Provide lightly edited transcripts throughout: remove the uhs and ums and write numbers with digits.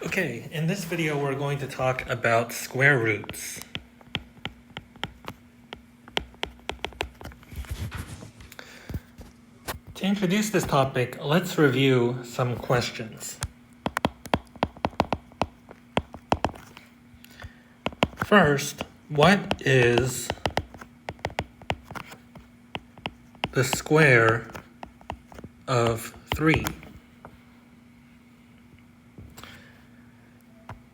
Okay, in this video we're going to talk about square roots. To introduce this topic, let's review some questions. First, what is the square of 3?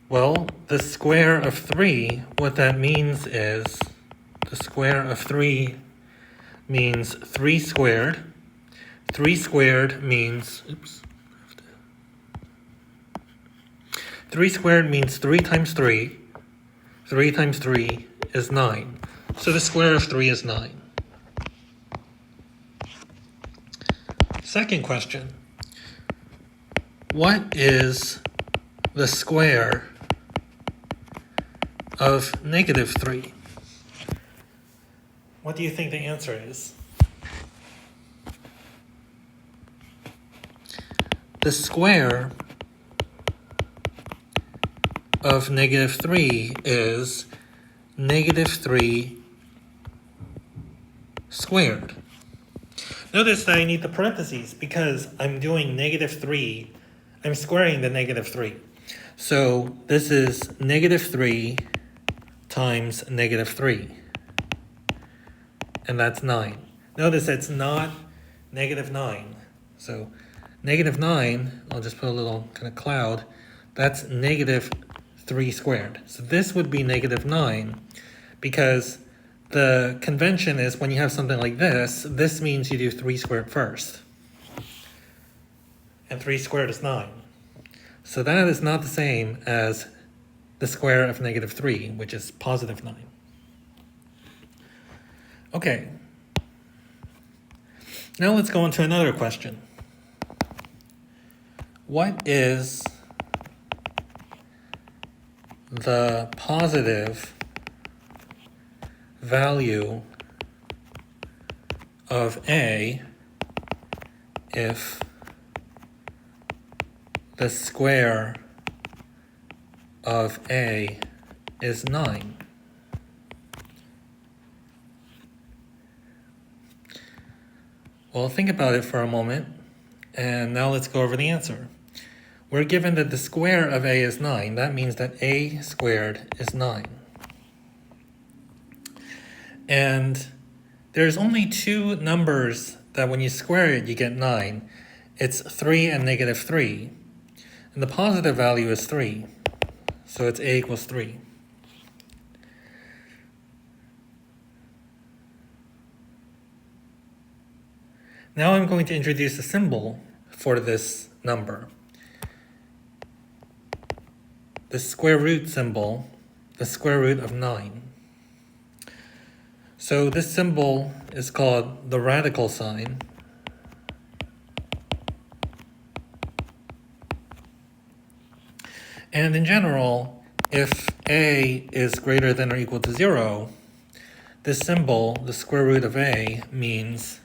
Well, the square of 3, what that means is the square of 3 means 3 squared. 3 squared means, 3 squared means 3 times 3. 3 times 3 is 9. So the square of 3 is 9. Second question. What is the square of -3? What do you think the answer is? The square of -3 is -3 squared. Notice that I need the parentheses because I'm doing -3. I'm squaring the -3. So this is -3 times -3. And that's 9. Notice it's not -9. So -9, I'll just put a little kind of cloud, that's -3 squared. So this would be -9 because the convention is when you have something like this means you do 3 squared first. And 3 squared is 9. So that is not the same as the square of -3, which is +9. Okay. Now let's go into another question. What is the positive value of A if the square of A is 9? Well, think about it for a moment, and now let's go over the answer. We're given that the square of A is 9. That means that A squared is 9. And there's only two numbers that when you square it, you get 9. It's 3 and -3. And the positive value is 3. So it's A equals 3. Now I'm going to introduce a symbol for this number. The square root symbol, the square root of 9. So this symbol is called the radical sign. And in general, if A is greater than or equal to 0, this symbol, the square root of A, means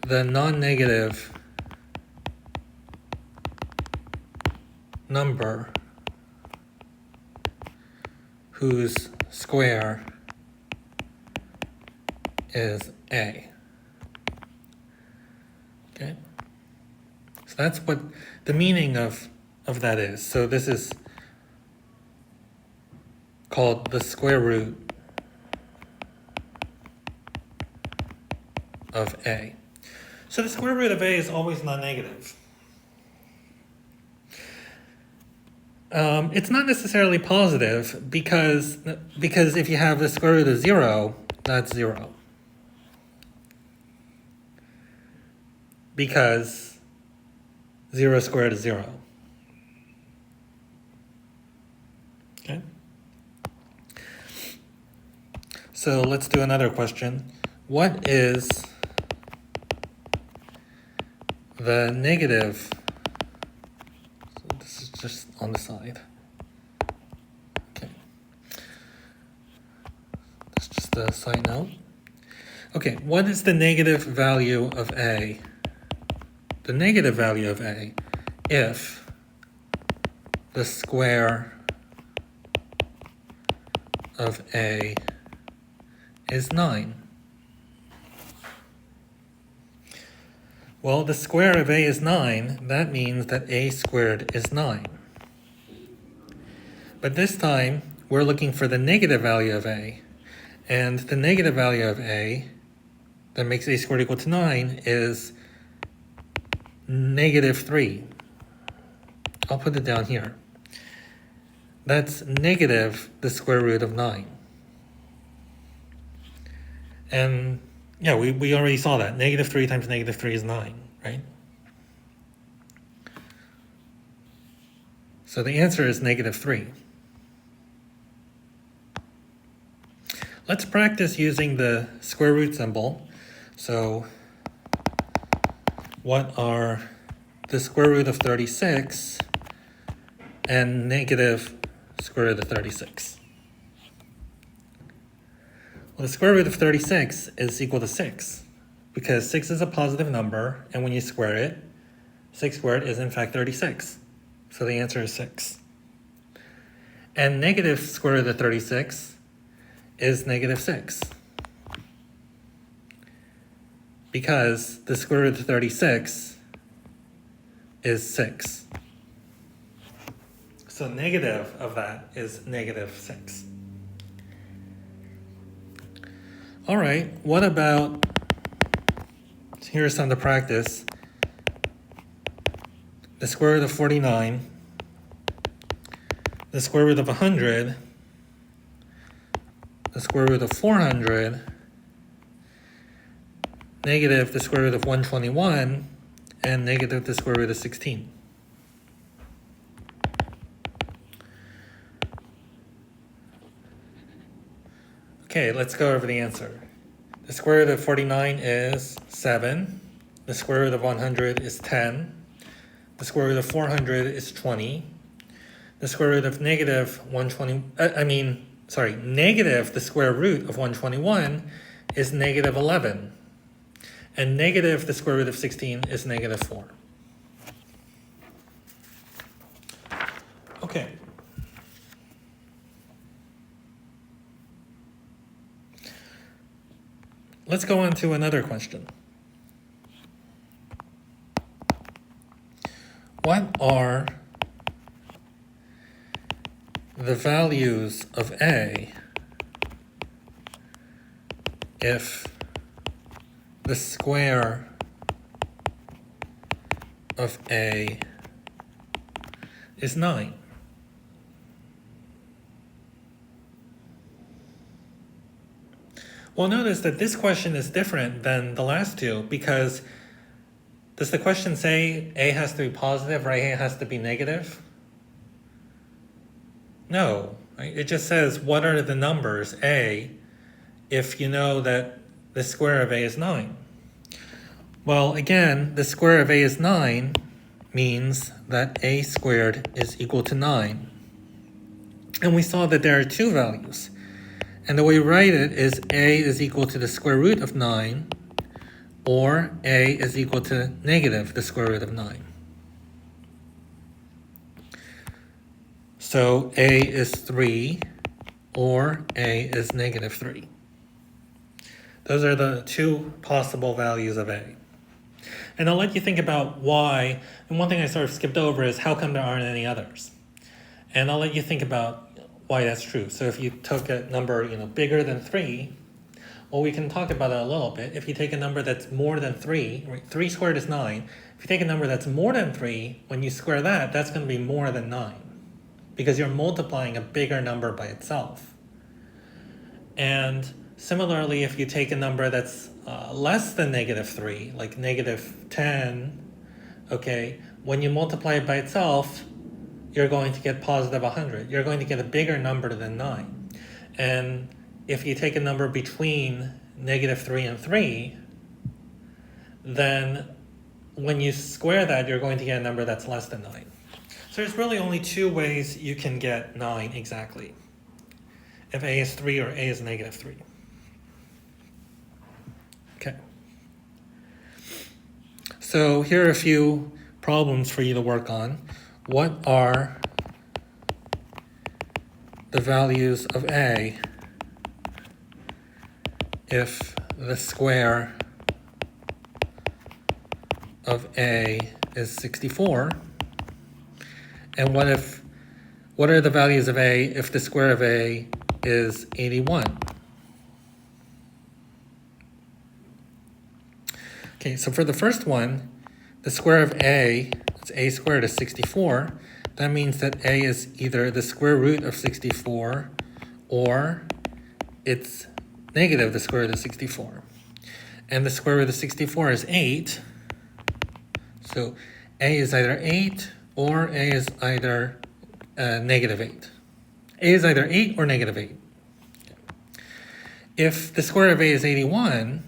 the non-negative number whose square is A. Okay? So that's what the meaning of that is. So this is called the square root of A. So the square root of A is always non-negative. It's not necessarily positive because if you have the square root of 0, that's 0. Because 0 squared is 0. Okay? So let's do another question. What is the negative? So this is just on the side. Okay. That's just a side note. Okay, what is the negative value of A? the negative value of a if the square of a is 9. Well, the square of a is 9. That means that a squared is 9. But this time, we're looking for the negative value of a. And the negative value of a that makes a squared equal to 9 is negative 3. I'll put it down here. That's negative the square root of 9. And yeah, we already saw that. Negative 3 times negative 3 is 9, right? So the answer is negative 3. Let's practice using the square root symbol. So what are the square root of 36 and negative square root of 36? Well, the square root of 36 is equal to 6 because 6 is a positive number, and when you square it, 6 squared is in fact 36. So the answer is 6. And negative square root of 36 is negative 6 because the square root of 36 is 6. So negative of that is negative 6. All right, what about, here's some to practice. The square root of 49, the square root of 100, the square root of 400, negative the square root of 121, and negative the square root of 16. Okay, let's go over the answer. The square root of 49 is 7. The square root of 100 is 10. The square root of 400 is 20. The square root of negative negative the square root of 121 is negative 11. And negative the square root of 16 is negative 4. Okay. Let's go on to another question. What are the values of a if the square of a is 9? Well, notice that this question is different than the last two because does the question say a has to be positive or a has to be negative? No, right? It just says what are the numbers a if you know that the square of a is 9. Well, again, the square of a is 9 means that a squared is equal to 9. And we saw that there are two values. And the way we write it is a is equal to the square root of 9, or a is equal to negative the square root of 9. So a is 3, or a is negative 3. Those are the two possible values of a. And I'll let you think about why. And one thing I sort of skipped over is how come there aren't any others? And I'll let you think about why that's true. So if you took a number, bigger than 3, well, we can talk about it a little bit. If you take a number that's more than 3, 3 squared is 9. If you take a number that's more than 3, when you square that, that's going to be more than 9 because you're multiplying a bigger number by itself. And similarly, if you take a number that's less than negative 3, like negative 10, okay, when you multiply it by itself, you're going to get positive 100. You're going to get a bigger number than 9. And if you take a number between negative 3 and 3, then when you square that, you're going to get a number that's less than 9. So there's really only two ways you can get 9 exactly. If a is 3 or a is negative 3. Okay. So here are a few problems for you to work on. What are the values of a if the square of a is 64? And what are the values of a if the square of a is 81? Okay, so for the first one, the square of a, it's a squared, is 64. That means that a is either the square root of 64 or it's negative the square root of 64. And the square root of 64 is 8. So a is either 8 or a is either negative 8. A is either 8 or negative 8. If the square of a is 81,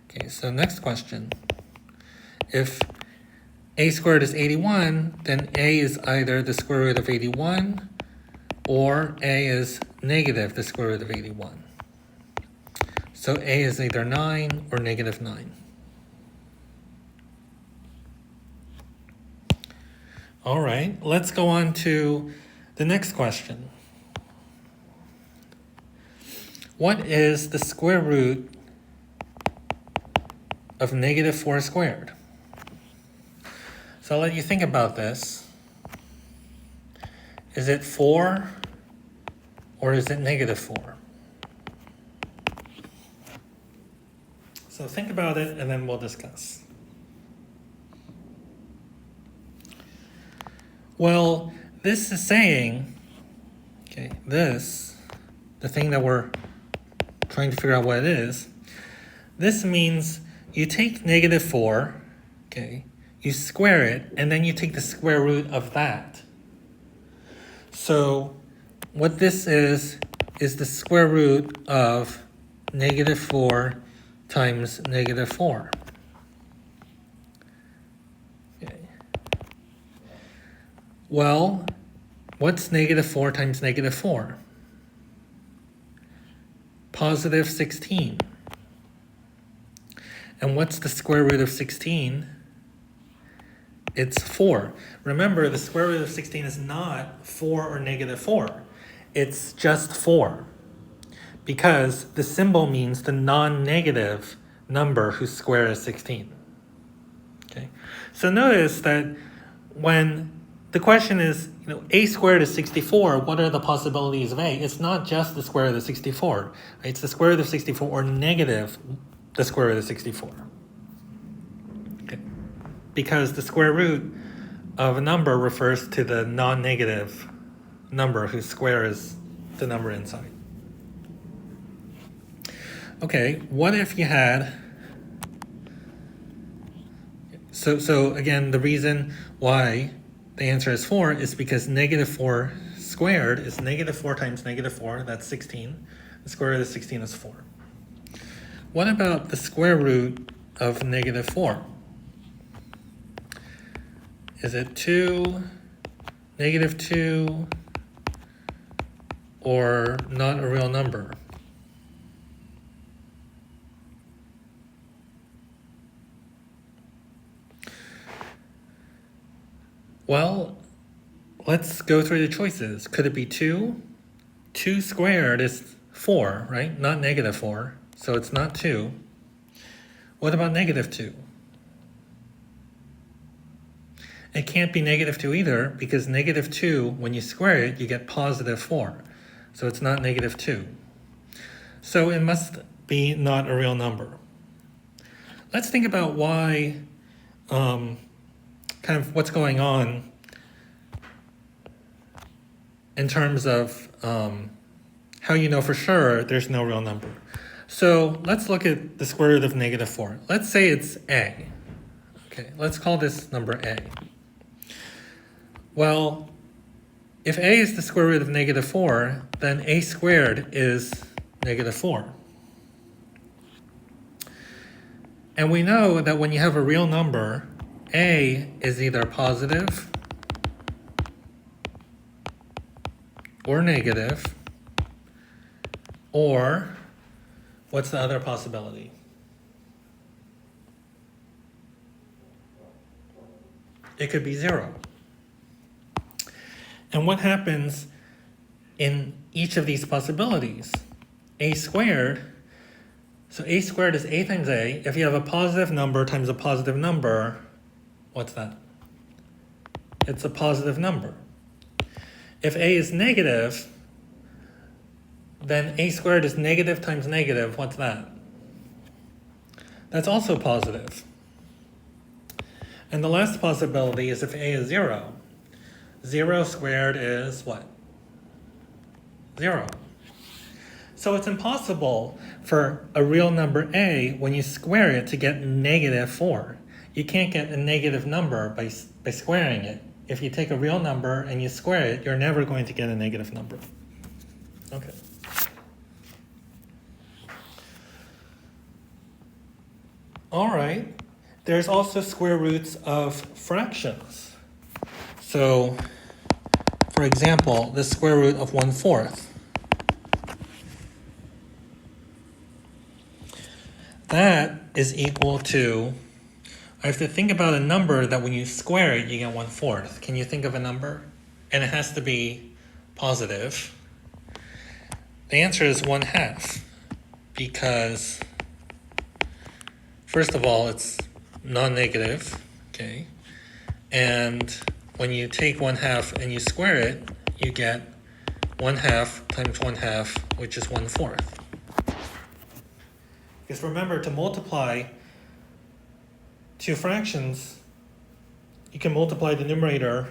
okay, so next question. If a squared is 81, then a is either the square root of 81 or a is negative the square root of 81. So a is either 9 or negative 9. All right, let's go on to the next question. What is the square root of negative 4 squared? So I'll let you think about this. Is it 4 or is it negative 4? So think about it and then we'll discuss. Well, this is saying, okay, this, the thing that we're trying to figure out what it is, this means you take negative 4, okay, you square it, and then you take the square root of that. So what this is the square root of negative 4 times negative 4. Okay. Well, what's negative 4 times negative 4? Positive 16. And what's the square root of 16? It's 4. Remember, the square root of 16 is not 4 or negative 4. It's just 4. Because the symbol means the non-negative number whose square is 16. Okay? So notice that when the question is, a squared is 64, what are the possibilities of a? It's not just the square root of 64. Right? It's the square root of 64 or negative the square root of 64. Okay. Because the square root of a number refers to the non-negative number whose square is the number inside. Okay, what if you had, so again, the reason why the answer is 4 is because negative 4 squared is negative 4 times negative 4, that's 16. The square root of 16 is 4. What about the square root of negative 4? Is it 2, negative 2, or not a real number? Well, let's go through the choices. Could it be 2? 2 squared is 4, right? Not negative 4. So it's not 2. What about negative 2? It can't be negative 2 either, because negative 2, when you square it, you get positive 4. So it's not negative 2. So it must be not a real number. Let's think about why, kind of what's going on in terms of how you know for sure there's no real number. So let's look at the square root of negative 4. Let's say it's a. Okay, let's call this number a. Well, if a is the square root of negative 4, then a squared is negative 4. And we know that when you have a real number, a is either positive or negative, or what's the other possibility? it could be 0. And what happens in each of these possibilities? A squared, so a squared is a times a. If you have a positive number times a positive number, what's that? It's a positive number. If a is negative, then a squared is negative times negative. What's that? That's also positive. And the last possibility is if a is 0. 0 squared is what? 0. So it's impossible for a real number a, when you square it, to get negative 4. You can't get a negative number by squaring it. If you take a real number and you square it, you're never going to get a negative number. Okay. All right. There's also square roots of fractions. So, for example, the square root of 1/4. That is equal to, I have to think about a number that when you square it, you get 1/4. Can you think of a number? And it has to be positive. The answer is 1/2, because first of all, it's non-negative, okay? And when you take 1/2 and you square it, you get 1/2 times 1/2, which is 1/4. Because remember, to multiply two fractions, you can multiply the numerator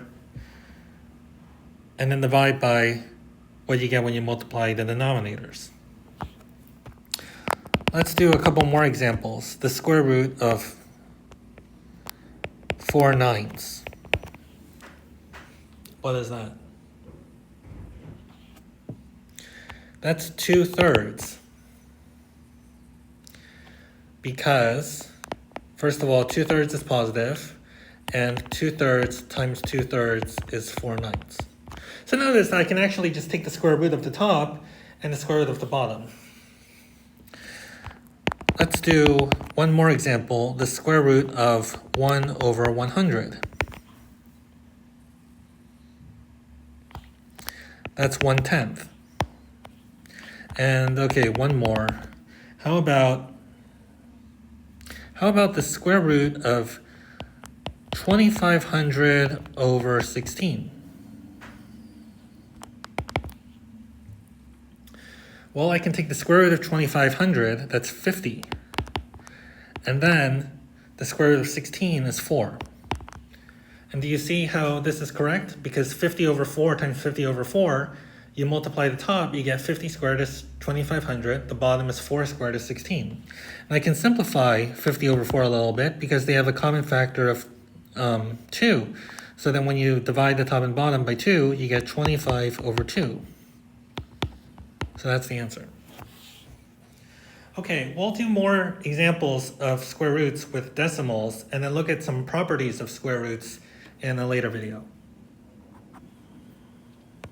and then divide by what you get when you multiply the denominators. Let's do a couple more examples. The square root of 4/9. What is that? That's 2/3. Because, first of all, 2/3 is positive, and 2/3 times 2/3 is 4/9. So notice I can actually just take the square root of the top and the square root of the bottom. Let's do one more example, the square root of 1/100. That's 1/10. And okay, one more. How about the square root of 2500 over 16? Well, I can take the square root of 2500, that's 50. And then the square root of 16 is 4. And do you see how this is correct? Because 50 over 4 times 50 over 4, you multiply the top, you get 50 squared is 2500, the bottom is 4 squared is 16. And I can simplify 50 over 4 a little bit because they have a common factor of 2. So then when you divide the top and bottom by 2, you get 25 over 2. So that's the answer. Okay, we'll do more examples of square roots with decimals and then look at some properties of square roots in a later video.